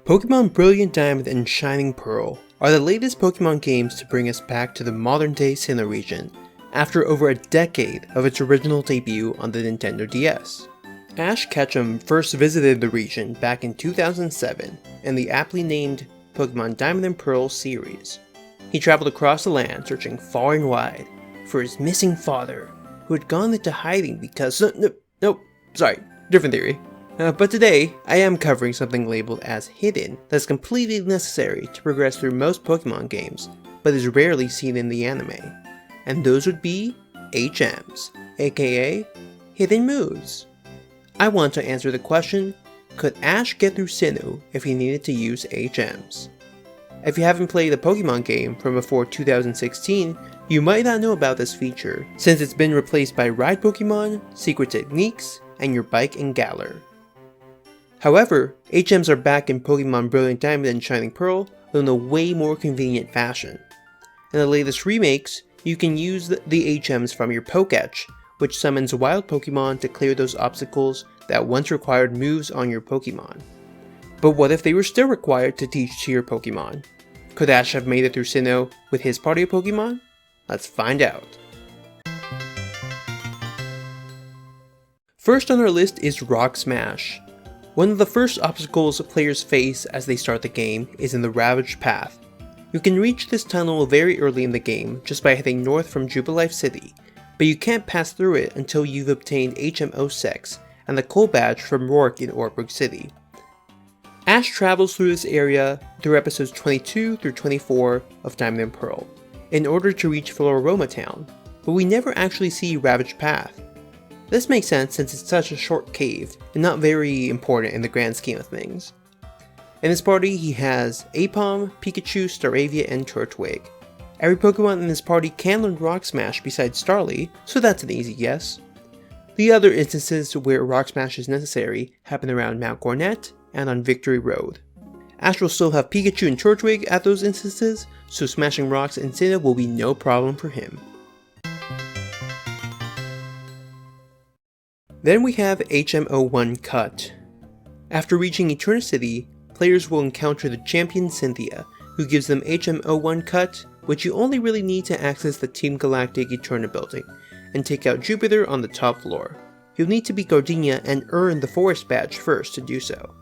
Pokémon Brilliant Diamond and Shining Pearl are the latest Pokémon games to bring us back to the modern-day Sinnoh region, after over a decade of its original debut on the Nintendo DS. Ash Ketchum first visited the region back in 2007 in the aptly named Pokémon Diamond and Pearl series. He traveled across the land searching far and wide for his missing father, who had gone into hiding because different theory. But today, I am covering something labeled as hidden that's completely necessary to progress through most Pokemon games, but is rarely seen in the anime. And those would be HMs, aka hidden moves. I want to answer the question, could Ash get through Sinnoh if he needed to use HMs? If you haven't played a Pokemon game from before 2016, you might not know about this feature, since it's been replaced by Ride Pokemon, Secret Techniques, and your Bike and Galar. However, HMs are back in Pokémon Brilliant Diamond and Shining Pearl, though in a way more convenient fashion. In the latest remakes, you can use the HMs from your Pokétch, which summons wild Pokemon to clear those obstacles that once required moves on your Pokemon. But what if they were still required to teach to your Pokemon? Could Ash have made it through Sinnoh with his party of Pokemon? Let's find out. First on our list is Rock Smash. One of the first obstacles players face as they start the game is in the Ravaged Path. You can reach this tunnel very early in the game just by heading north from Jubilife City, but you can't pass through it until you've obtained HM06 and the Coal Badge from Rourke in Oreburgh City. Ash travels through this area through episodes 22 through 24 of Diamond and Pearl in order to reach Floroma Town, but we never actually see Ravaged Path. This makes sense since it's such a short cave and not very important in the grand scheme of things. In his party, he has Aipom, Pikachu, Staravia, and Turtwig. Every Pokemon in his party can learn Rock Smash besides Starly, so that's an easy guess. The other instances where Rock Smash is necessary happen around Mount Gornet and on Victory Road. Ash will still have Pikachu and Turtwig at those instances, so smashing rocks in Sinnoh will be no problem for him. Then we have HM01 Cut. After reaching Eternicity, players will encounter the champion Cynthia, who gives them HM01 Cut, which you only really need to access the Team Galactic Eterna building, and take out Jupiter on the top floor. You'll need to beat Gardenia and earn the Forest Badge first to do so.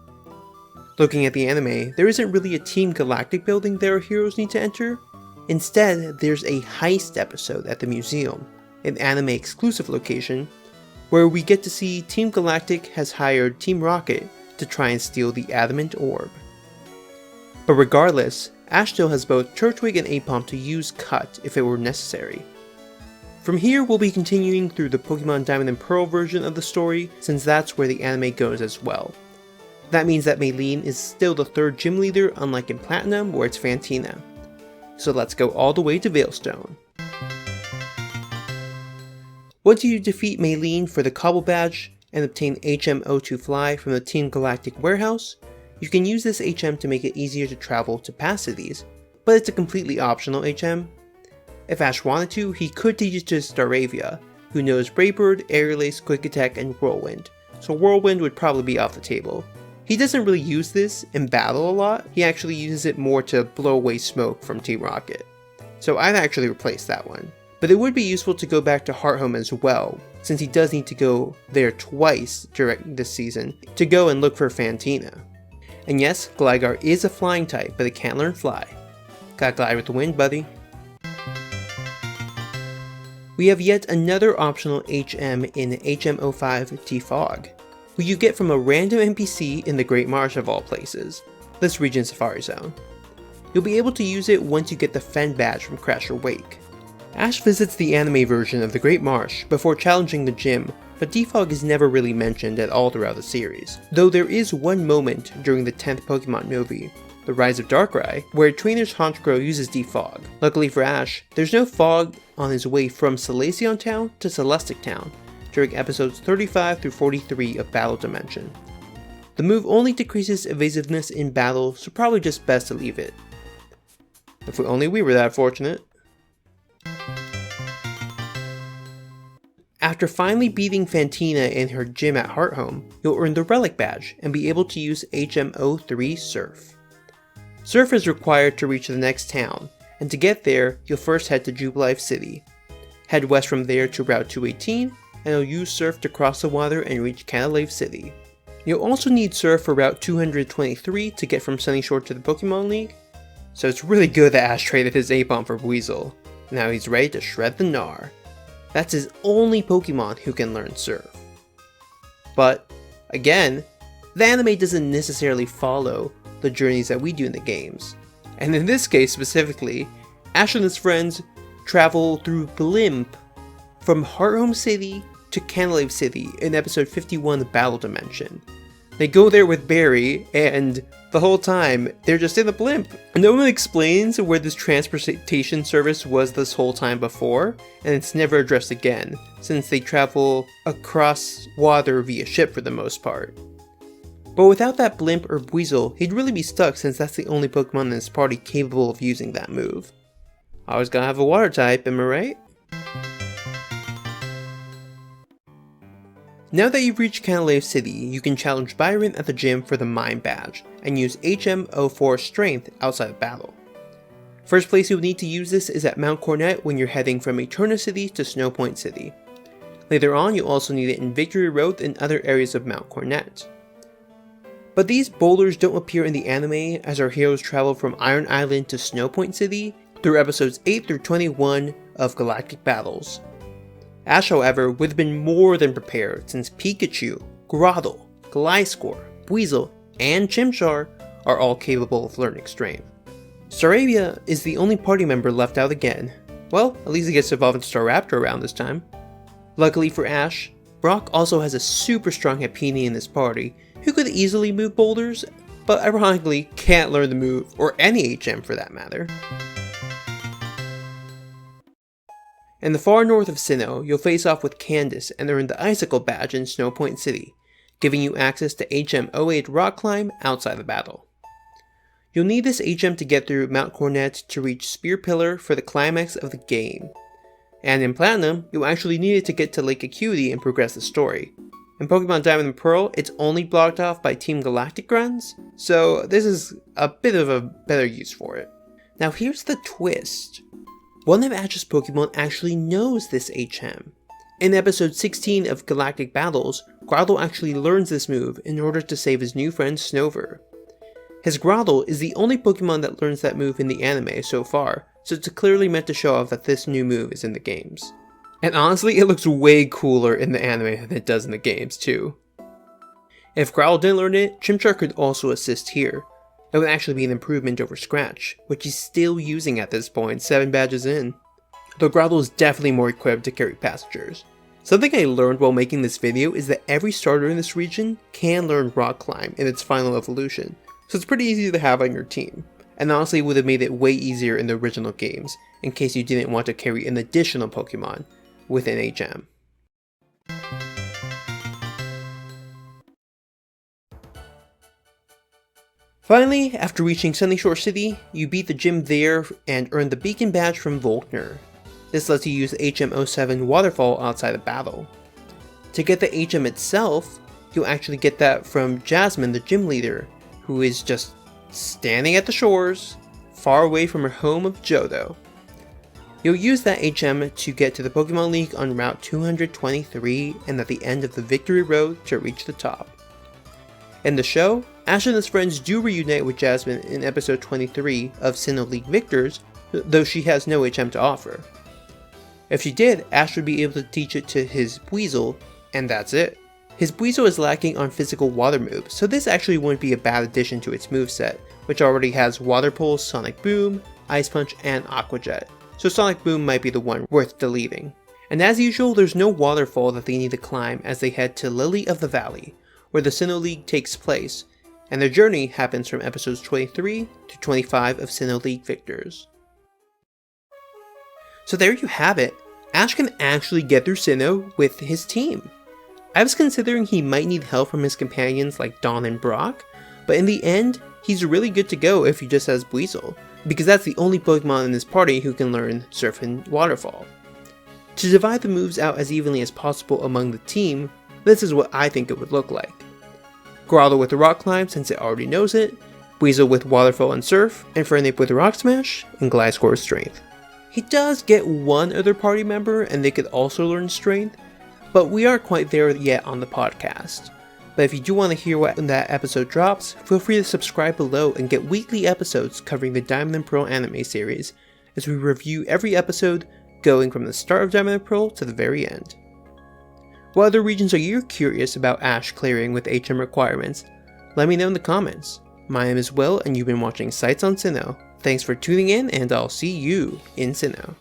Looking at the anime, there isn't really a Team Galactic building that our heroes need to enter. Instead, there's a heist episode at the museum, an anime exclusive location, where we get to see Team Galactic has hired Team Rocket to try and steal the Adamant Orb. But regardless, Ash still has both Turtwig and Aipom to use Cut if it were necessary. From here, we'll be continuing through the Pokemon Diamond and Pearl version of the story, since that's where the anime goes as well. That means that Maylene is still the third gym leader, unlike in Platinum where it's Fantina. So let's go all the way to Veilstone. Once you defeat Maylene for the Cobble Badge and obtain HM02 Fly from the Team Galactic warehouse, you can use this HM to make it easier to travel to past cities, but it's a completely optional HM. If Ash wanted to, he could teach it to Staravia, who knows Brave Bird, Aerial Ace, Quick Attack, and Whirlwind, so Whirlwind would probably be off the table. He doesn't really use this in battle a lot, he actually uses it more to blow away smoke from Team Rocket. So I've actually replaced that one. But it would be useful to go back to Hearthome as well, since he does need to go there twice during this season to go and look for Fantina. And yes, Gligar is a flying type, but it can't learn Fly. Gotta glide with the wind, buddy. We have yet another optional HM in HM05 Defog, who you get from a random NPC in the Great Marsh of all places, this region's Safari Zone. You'll be able to use it once you get the Fen Badge from Crasher Wake. Ash visits the anime version of the Great Marsh before challenging the gym, but Defog is never really mentioned at all throughout the series, though there is one moment during the 10th Pokemon movie, The Rise of Darkrai, where Trainer's Honchkrow uses Defog. Luckily for Ash, there's no fog on his way from Salacion Town to Celestic Town during episodes 35 through 43 of Battle Dimension. The move only decreases evasiveness in battle, so probably just best to leave it. If only we were that fortunate. After finally beating Fantina in her gym at Hearthome, you'll earn the Relic Badge and be able to use HM03 Surf. Surf is required to reach the next town, and to get there, you'll first head to Jubilife City. Head west from there to Route 218, and you'll use Surf to cross the water and reach Canalave City. You'll also need Surf for Route 223 to get from Sunyshore to the Pokemon League, so it's really good that Ash traded his Aipom for Weasel. Now he's ready to shred the Gnar. That's his only Pokemon who can learn Surf. But, again, the anime doesn't necessarily follow the journeys that we do in the games. And in this case specifically, Ash and his friends travel through Blimp from Hearthome City to Canalave City in episode 51 Battle Dimension. They go there with Barry, and the whole time, they're just in a blimp. No one explains where this transportation service was this whole time before, and it's never addressed again, since they travel across water via ship for the most part. But without that blimp or Weasel, he'd really be stuck since that's the only Pokemon in his party capable of using that move. Always gotta have a water type, am I right? Now that you've reached Canalave City, you can challenge Byron at the gym for the Mime Badge, and use HM04 Strength outside of battle. First place you'll need to use this is at Mount Cornet when you're heading from Eterna City to Snow Point City. Later on, you'll also need it in Victory Road and other areas of Mount Cornet. But these boulders don't appear in the anime as our heroes travel from Iron Island to Snow Point City through episodes 8 through 21 of Galactic Battles. Ash, however, would have been more than prepared since Pikachu, Grotle, Gliscor, Weasel, and Chimchar are all capable of learning Strength. Staravia is the only party member left out again. Well, at least he gets to evolve into Staraptor around this time. Luckily for Ash, Brock also has a super strong Happiny in his party who could easily move boulders, but ironically can't learn the move, or any HM for that matter. In the far north of Sinnoh, you'll face off with Candace and earn the Icicle Badge in Snow Point City, giving you access to HM08 Rock Climb outside the battle. You'll need this HM to get through Mount Cornet to reach Spear Pillar for the climax of the game. And in Platinum, you'll actually need it to get to Lake Acuity and progress the story. In Pokemon Diamond and Pearl, it's only blocked off by Team Galactic runs, so this is a bit of a better use for it. Now here's the twist. One of Ash's Pokemon actually knows this HM. In episode 16 of Galactic Battles, Grotle actually learns this move in order to save his new friend Snover. His Grotle is the only Pokemon that learns that move in the anime so far, so it's clearly meant to show off that this new move is in the games. And honestly, it looks way cooler in the anime than it does in the games too. If Grotle didn't learn it, Chimchar could also assist here. It would actually be an improvement over Scratch, which he's still using at this point, 7 badges in. Though Grotle is definitely more equipped to carry passengers. Something I learned while making this video is that every starter in this region can learn Rock Climb in its final evolution, so it's pretty easy to have on your team, and honestly would have made it way easier in the original games, in case you didn't want to carry an additional Pokemon with an HM. Finally, after reaching Sunyshore City, you beat the gym there and earn the Beacon Badge from Volkner. This lets you use HM07 Waterfall outside of battle. To get the HM itself, you'll actually get that from Jasmine, the gym leader, who is just standing at the shores, far away from her home of Johto. You'll use that HM to get to the Pokemon League on Route 223 and at the end of the Victory Road to reach the top. In the show, Ash and his friends do reunite with Jasmine in episode 23 of Sinnoh League Victors, though she has no HM to offer. If she did, Ash would be able to teach it to his Weasel, and that's it. His Weasel is lacking on physical water moves, so this actually wouldn't be a bad addition to its moveset, which already has Water Pulse, Sonic Boom, Ice Punch, and Aqua Jet, so Sonic Boom might be the one worth deleting. And as usual, there's no waterfall that they need to climb as they head to Lily of the Valley, where the Sinnoh League takes place, and their journey happens from episodes 23 to 25 of Sinnoh League Victors. So there you have it, Ash can actually get through Sinnoh with his team. I was considering he might need help from his companions like Dawn and Brock, but in the end, he's really good to go if he just has Weasel, because that's the only Pokemon in his party who can learn Surf and Waterfall. To divide the moves out as evenly as possible among the team, this is what I think it would look like. Growler with the Rock Climb since it already knows it, Weasel with Waterfall and Surf, and Fernape with the Rock Smash, and Gliscor with Strength. He does get one other party member and they could also learn Strength, but we aren't quite there yet on the podcast. But if you do want to hear when that episode drops, feel free to subscribe below and get weekly episodes covering the Diamond and Pearl anime series, as we review every episode going from the start of Diamond and Pearl to the very end. What other regions are you curious about Ash clearing with HM requirements? Let me know in the comments. My name is Will and you've been watching Sights on Sinnoh. Thanks for tuning in and I'll see you in Sinnoh.